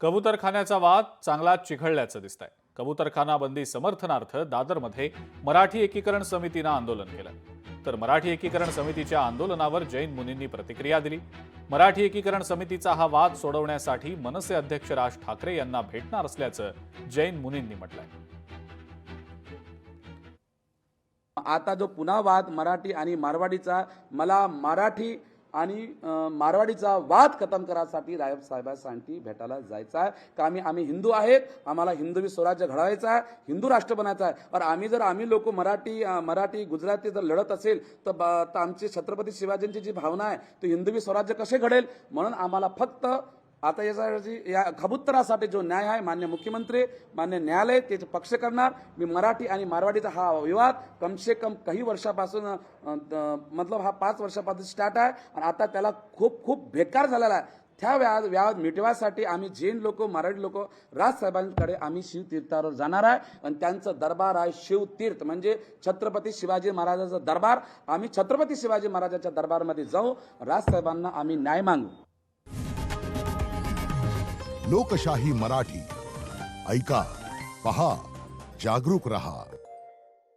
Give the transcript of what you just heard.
कबूतरखान्याचा वाद चांगला चिघळल्याचं दिसतंय। कबूतरखाना बंदी समर्थनार्थ दादरमध्ये मराठी एकीकरण समितीनं आंदोलन केलं। तर मराठी एकीकरण समितीच्या आंदोलनावर जैन मुनींनी प्रतिक्रिया दिली। मराठी एकीकरण समितीचा हा वाद सोडवण्यासाठी मनसे अध्यक्ष राज ठाकरे यांना भेटणार असल्याचं जैन मुनींनी म्हटलंय। आता जो पुन्हा वाद मराठी आणि मारवाडीचा, मला मराठी आणि मारवाडीचा वाद खतम करायसाठी रायब साहेबांसाठी भेटायला जायचं आहे। का आम्ही हिंदू आहेत, आम्हाला हिंदवी स्वराज्य घडवायचं आहे, हिंदू राष्ट्र बनायचं आहे। और आम्ही लोक मराठी गुजराती जर लढत असेल तर आमची छत्रपती शिवाजींची जी भावना आहे तो हिंदवी स्वराज्य कसे घडेल। म्हणून आम्हाला फक्त आता या कबुतरासाठी जो न्याय आहे, मान्य मुख्यमंत्री मान्य न्यायालय त्याचे पक्ष करणार। मी मराठी आणि मारवाडीचा हा विवाद कम से कम काही वर्षापासून मतलब हा 5 वर्षापासून स्टार्ट आहे आणि आता त्याला खूप बेकार झालेला आहे। त्या व्याज मिटवासाठी आम्ही जैन लोक मराठी लोक राजसाहेबांकडे आम्ही शिवतीर्थावर जाणार आहे आणि त्यांचं दरबार आहे शिवतीर्थ, म्हणजे छत्रपती शिवाजी महाराजांचा दरबार। आम्ही छत्रपती शिवाजी महाराजांच्या दरबारमध्ये जाऊ, राजसाहेबांना आम्ही न्याय मागू। लोकशाही मराठी ऐका, पहा, जागरूक रहा।